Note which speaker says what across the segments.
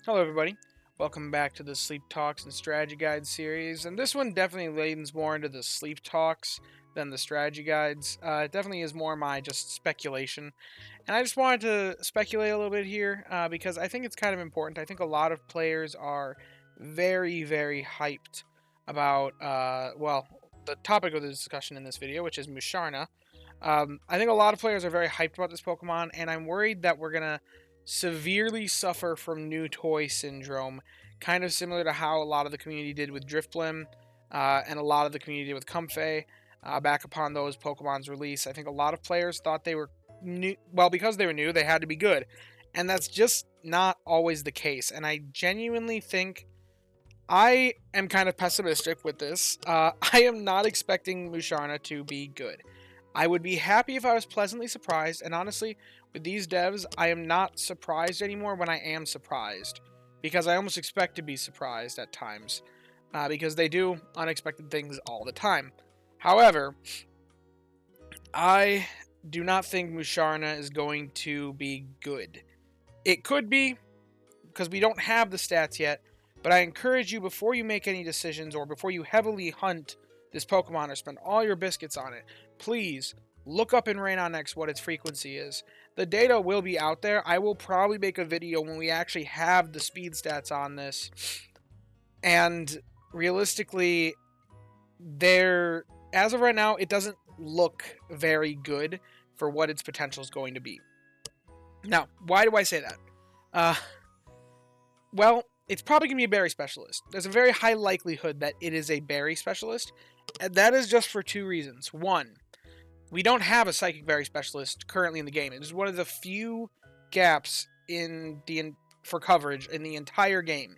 Speaker 1: Hello, everybody. Welcome back to the Sleep Talks and Strategy Guides series. And this one definitely leans more into the sleep talks than the strategy guides. It definitely is more my just speculation. And I just wanted to speculate a little bit here because I think it's kind of important. I think a lot of players are very, very hyped about, the topic of the discussion in this video, which is Musharna. I think a lot of players are very hyped about this Pokemon, and I'm worried that we're going to severely suffer from new toy syndrome, kind of similar to how a lot of the community did with Drifblim and a lot of the community did with Comfey back upon those Pokemon's release. I think a lot of players thought they were new. Well, because they were new, they had to be good. And that's just not always the case. And I genuinely think I am kind of pessimistic with this. I am not expecting Musharna to be good. I would be happy if I was pleasantly surprised, and honestly, with these devs, I am not surprised anymore when I am surprised, because I almost expect to be surprised at times, because they do unexpected things all the time. However, I do not think Musharna is going to be good. It could be, because we don't have the stats yet, but I encourage you, before you make any decisions or before you heavily hunt this Pokemon or spend all your biscuits on it, please look up in Rain on X what its frequency is. The data will be out there. I will probably make a video when we actually have the speed stats on this. And realistically, as of right now, it doesn't look very good for what its potential is going to be. Now, why do I say that? Well, it's probably going to be a berry specialist. There's a very high likelihood that it is a berry specialist, and that is just for two reasons. One, we don't have a psychic berry specialist currently in the game. It is one of the few gaps for coverage in the entire game.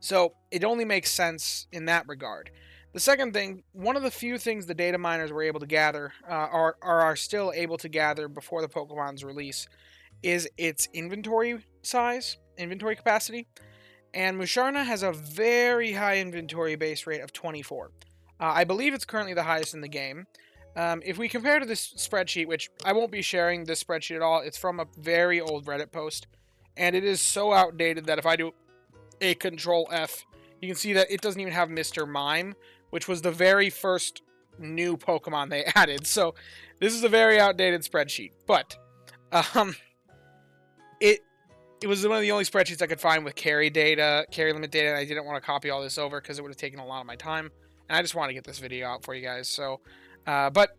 Speaker 1: So it only makes sense in that regard. The second thing, one of the few things the data miners were able to gather, are still able to gather before the Pokemon's release, is its inventory size, inventory capacity. And Musharna has a very high inventory base rate of 24. I believe it's currently the highest in the game. If we compare to this spreadsheet, which I won't be sharing this spreadsheet at all, it's from a very old Reddit post, and it is so outdated that if I do a Control F, you can see that it doesn't even have Mr. Mime, which was the very first new Pokemon they added. So this is a very outdated spreadsheet. But it was one of the only spreadsheets I could find with carry limit data, and I didn't want to copy all this over because it would have taken a lot of my time, and I just want to get this video out for you guys. So, but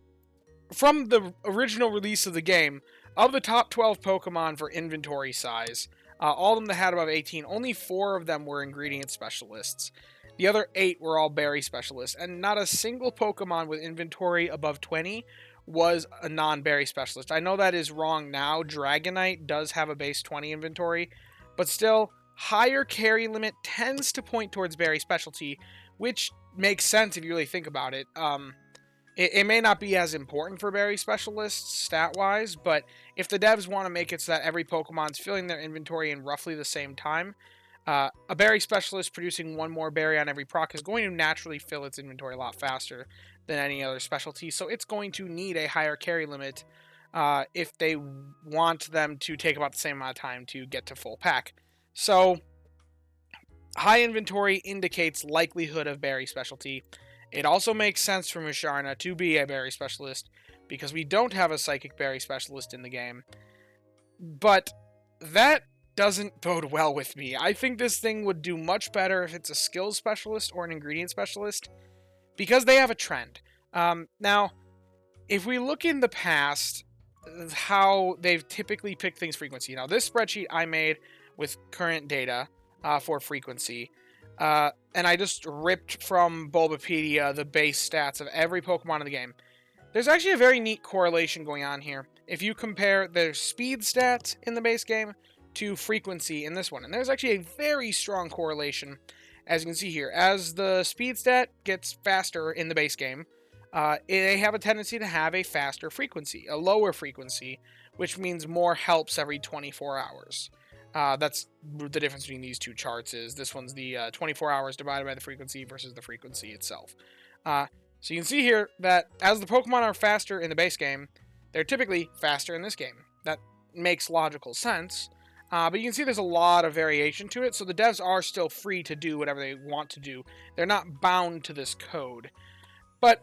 Speaker 1: from the original release of the game, of the top 12 Pokemon for inventory size, all of them that had above 18, only 4 of them were ingredient specialists. The other 8 were all berry specialists, and not a single Pokemon with inventory above 20 was a non-berry specialist. I know that is wrong now. Dragonite does have a base 20 inventory, but still, higher carry limit tends to point towards berry specialty, which makes sense if you really think about it. It may not be as important for berry specialists stat-wise, but if the devs want to make it so that every Pokemon's filling their inventory in roughly the same time, a berry specialist producing one more berry on every proc is going to naturally fill its inventory a lot faster than any other specialty, so it's going to need a higher carry limit if they want them to take about the same amount of time to get to full pack. So, high inventory indicates likelihood of berry specialty. It also makes sense for Musharna to be a berry specialist, because we don't have a psychic berry specialist in the game. But that doesn't bode well with me. I think this thing would do much better if it's a skills specialist or an ingredient specialist, because they have a trend. Now, if we look in the past, how they've typically picked things frequency. Now, this spreadsheet I made with current data for frequency, and I just ripped from Bulbapedia the base stats of every Pokemon in the game. There's actually a very neat correlation going on here. If you compare their speed stats in the base game to frequency in this one, and there's actually a very strong correlation, as you can see here. As the speed stat gets faster in the base game, they have a tendency to have a faster frequency, a lower frequency, which means more helps every 24 hours. That's the difference between these two charts. Is this one's the 24 hours divided by the frequency versus the frequency itself. So you can see here that as the Pokemon are faster in the base game, they're typically faster in this game. That makes logical sense. But you can see there's a lot of variation to it, so the devs are still free to do whatever they want to do. They're not bound to this code. But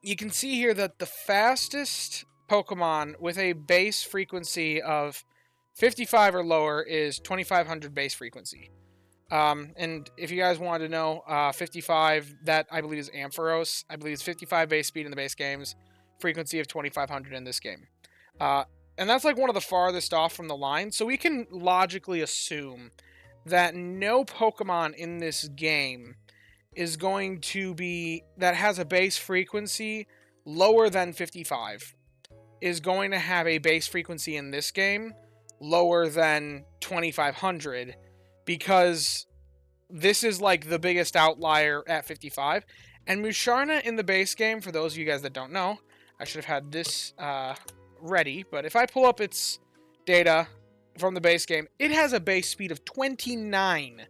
Speaker 1: you can see here that the fastest Pokemon with a base frequency of 55 or lower is 2500 base frequency. And if you guys wanted to know, 55, that I believe is Ampharos. I believe it's 55 base speed in the base games, frequency of 2500 in this game. And that's like one of the farthest off from the line, so we can logically assume that no Pokemon in this game is going to be, that has a base frequency lower than 55, is going to have a base frequency in this game lower than 2500, because this is like the biggest outlier at 55. And Musharna in the base game, for those of you guys that don't know, I should have had this ready, but if I pull up its data from the base game, it has a base speed of 29.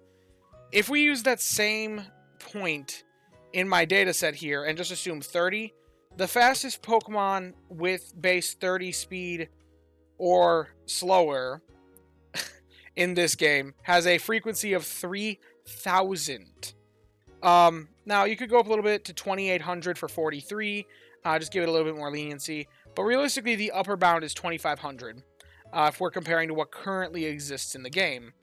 Speaker 1: If we use that same point in my data set here and just assume 30, the fastest Pokemon with base 30 speed or slower in this game has a frequency of 3000. Now, you could go up a little bit to 2800 for 43, just give it a little bit more leniency, but realistically, the upper bound is 2500, if we're comparing to what currently exists in the game.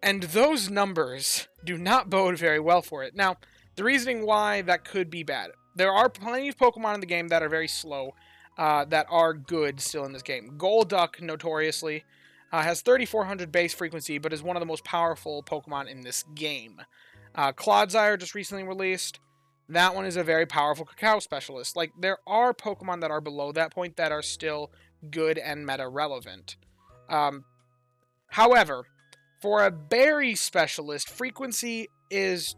Speaker 1: And those numbers do not bode very well for it. Now, the reasoning why that could be bad. There are plenty of Pokemon in the game that are very slow, that are good still in this game. Golduck, notoriously, has 3400 base frequency, but is one of the most powerful Pokemon in this game. Clodsire, just recently released, that one is a very powerful Cacao Specialist. Like, there are Pokemon that are below that point that are still good and meta-relevant. However, for a Berry Specialist, frequency is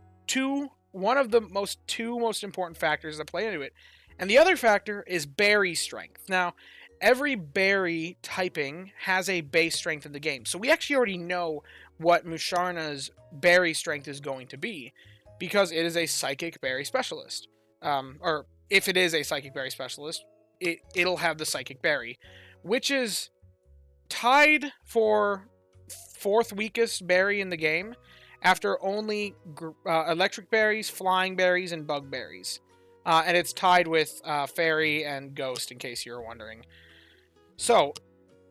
Speaker 1: one of the two most important factors that play into it. And the other factor is berry strength. Now, every berry typing has a base strength in the game. So we actually already know what Musharna's berry strength is going to be, because it is a Psychic Berry Specialist. Or if it is a Psychic Berry Specialist, it'll have the Psychic Berry, which is tied for fourth weakest berry in the game, after only electric berries, flying berries, and bug berries. And it's tied with fairy and ghost, in case you're wondering. So,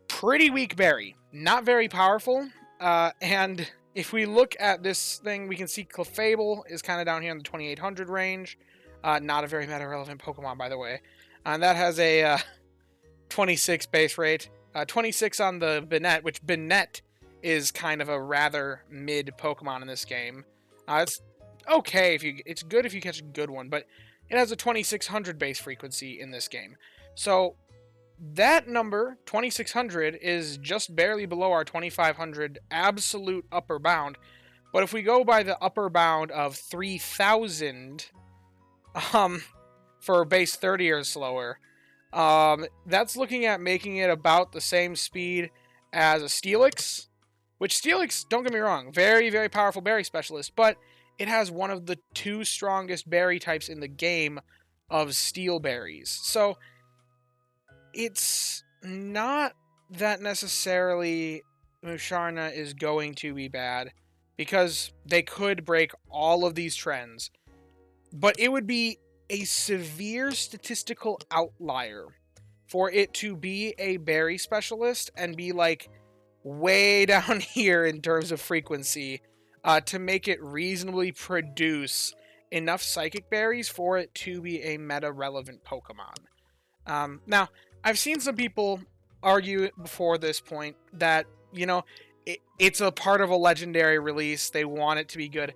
Speaker 1: pretty weak berry. Not very powerful. And if we look at this thing, we can see Clefable is kind of down here in the 2800 range. Not a very meta-relevant Pokemon, by the way. And that has a 26 base rate. 26 on the Banette, which Banette is kind of a rather mid Pokemon in this game. It's okay it's good if you catch a good one, but it has a 2600 base frequency in this game. So that number, 2600, is just barely below our 2500 absolute upper bound. But if we go by the upper bound of 3000 for base 30 or slower, that's looking at making it about the same speed as a Steelix. Which Steelix, don't get me wrong, very, very powerful berry specialist, but it has one of the two strongest berry types in the game of steel berries. So, it's not that necessarily Musharna is going to be bad, because they could break all of these trends, but it would be a severe statistical outlier for it to be a berry specialist and be like way down here in terms of frequency to make it reasonably produce enough psychic berries for it to be a meta-relevant Pokemon. Now, I've seen some people argue before this point that, you know, it's a part of a legendary release, they want it to be good,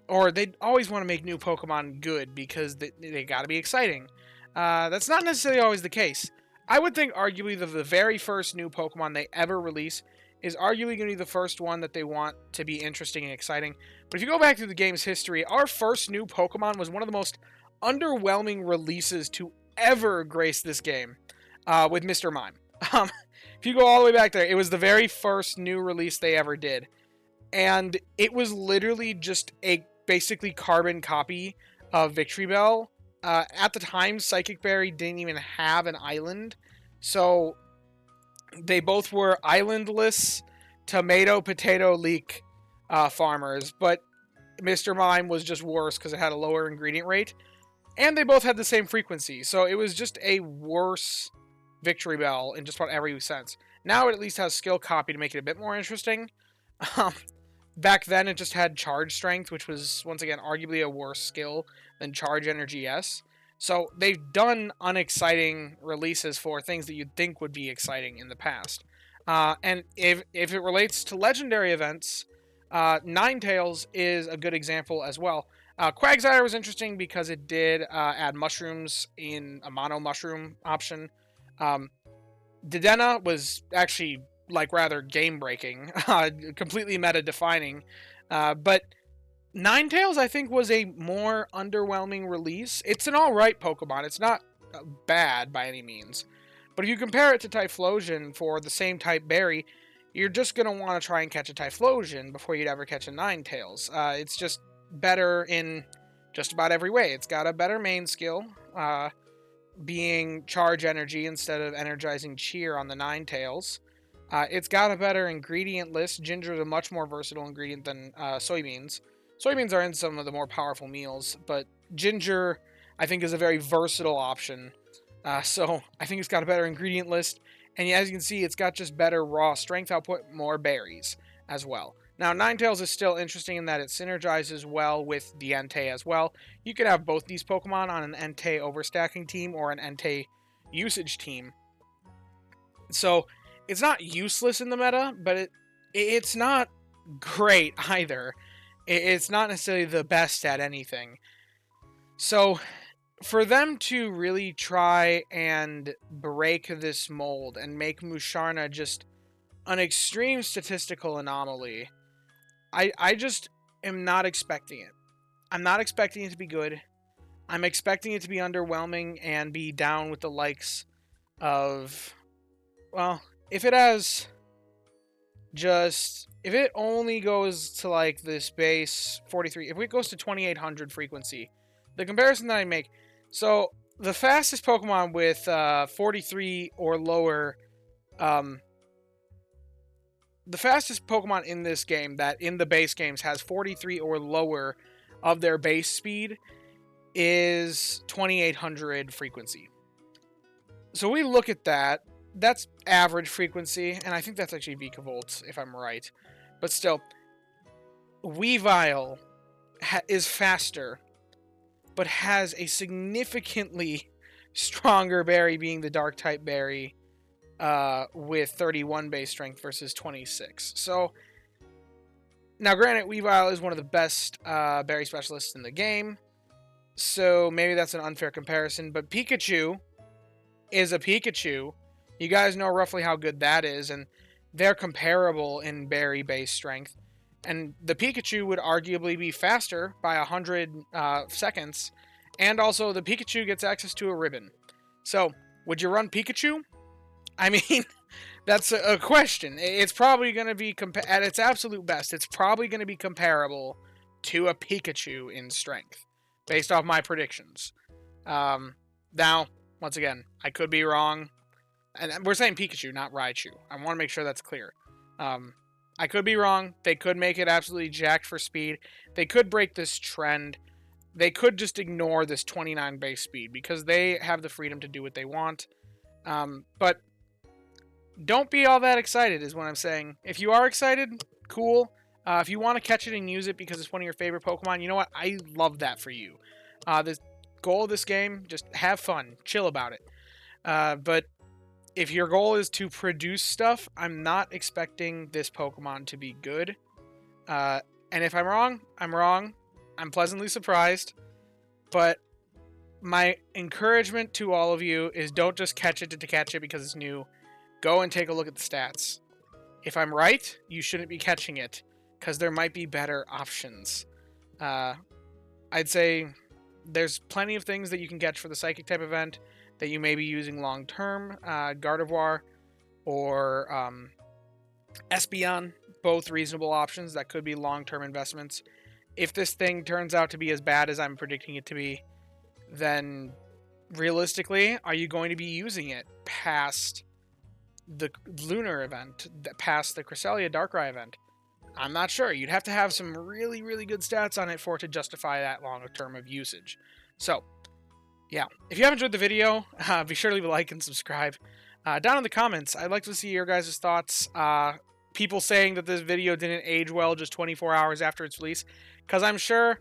Speaker 1: or they always want to make new Pokemon good because they gotta be exciting. That's not necessarily always the case. I would think arguably the very first new Pokemon they ever release is arguably going to be the first one that they want to be interesting and exciting. But if you go back through the game's history, our first new Pokemon was one of the most underwhelming releases to ever grace this game, with Mr. Mime. If you go all the way back there, it was the very first new release they ever did. And it was literally just a basically carbon copy of Victory Bell. At the time, Psychic Berry didn't even have an island, so They both were islandless tomato potato leek farmers, but Mr. Mime was just worse because it had a lower ingredient rate, and they both had the same frequency, so it was just a worse Victory Bell in just about every sense. Now it at least has skill copy to make it a bit more interesting. Um, Back then it just had charge strength, which was once again arguably a worse skill than charge energy S. So they've done unexciting releases for things that you'd think would be exciting in the past. And if it relates to legendary events, Ninetales is a good example as well. Quagsire was interesting because it did add mushrooms in a mono mushroom option. Um, Dedenne was actually like rather game breaking, completely meta defining. But Ninetales, I think, was a more underwhelming release. It's an alright Pokemon. It's not bad by any means. But if you compare it to Typhlosion for the same type berry, you're just going to want to try and catch a Typhlosion before you'd ever catch a Ninetales. It's just better in just about every way. It's got a better main skill, being charge energy instead of energizing cheer on the Ninetales. It's got a better ingredient list. Ginger is a much more versatile ingredient than soybeans. Soybeans are in some of the more powerful meals, but ginger, I think, is a very versatile option. So I think it's got a better ingredient list. And as you can see, it's got just better raw strength output, more berries as well. Now, Ninetales is still interesting in that it synergizes well with the Entei as well. You could have both these Pokemon on an Entei overstacking team or an Entei usage team. So it's not useless in the meta, but it's not great either. It's not necessarily the best at anything. So for them to really try and break this mold and make Musharna just an extreme statistical anomaly, I just am not expecting it. I'm not expecting it to be good. I'm expecting it to be underwhelming and be down with the likes of, well, if it has just, if it only goes to like this base 43, if it goes to 2800 frequency, the comparison that I make, so the fastest Pokemon with 43 or lower, the fastest Pokemon in this game that in the base games has 43 or lower of their base speed is 2800 frequency. So we look at that. That's average frequency, and I think that's actually Vikavolt, if I'm right. But still, Weavile is faster, but has a significantly stronger berry, being the Dark-type berry, with 31 base strength versus 26. So, now granted, Weavile is one of the best berry specialists in the game, so maybe that's an unfair comparison, but Pikachu is a Pikachu. You guys know roughly how good that is, and they're comparable in berry base strength. And the Pikachu would arguably be faster by 100 seconds, and also the Pikachu gets access to a ribbon. So, would you run Pikachu? I mean, that's a question. It's probably going to be, at its absolute best, it's probably going to be comparable to a Pikachu in strength, based off my predictions. Now, once again, I could be wrong. And we're saying Pikachu, not Raichu. I want to make sure that's clear. I could be wrong. They could make it absolutely jacked for speed. They could break this trend. They could just ignore this 29 base speed because they have the freedom to do what they want. But don't be all that excited is what I'm saying. If you are excited, cool. If you want to catch it and use it because it's one of your favorite Pokemon, you know what? I love that for you. The goal of this game, just have fun. Chill about it. But if your goal is to produce stuff, I'm not expecting this Pokemon to be good. And if I'm wrong, I'm wrong. I'm pleasantly surprised. But my encouragement to all of you is don't just catch it to catch it because it's new. Go and take a look at the stats. If I'm right, you shouldn't be catching it because there might be better options. I'd say there's plenty of things that you can catch for the Psychic type event that you may be using long term. Gardevoir or Espeon, both reasonable options that could be long term investments. If this thing turns out to be as bad as I'm predicting it to be, then realistically, are you going to be using it past the lunar event that passed the Cresselia Darkrai event? I'm not sure. You'd have to have some really, really good stats on it for it to justify that long a term of usage. So, yeah. If you have enjoyed the video, be sure to leave a like and subscribe. Down in the comments, I'd like to see your guys' thoughts. People saying that this video didn't age well just 24 hours after its release. Because I'm sure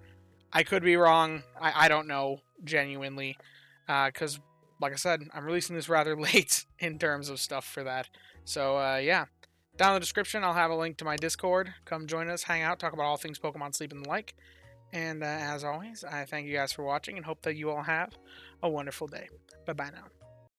Speaker 1: I could be wrong. I don't know, genuinely. Because, like I said, I'm releasing this rather late in terms of stuff for that. So, yeah. Down in the description, I'll have a link to my Discord. Come join us, hang out, talk about all things Pokemon, Sleep, and the like. And as always, I thank you guys for watching and hope that you all have a wonderful day. Bye-bye now.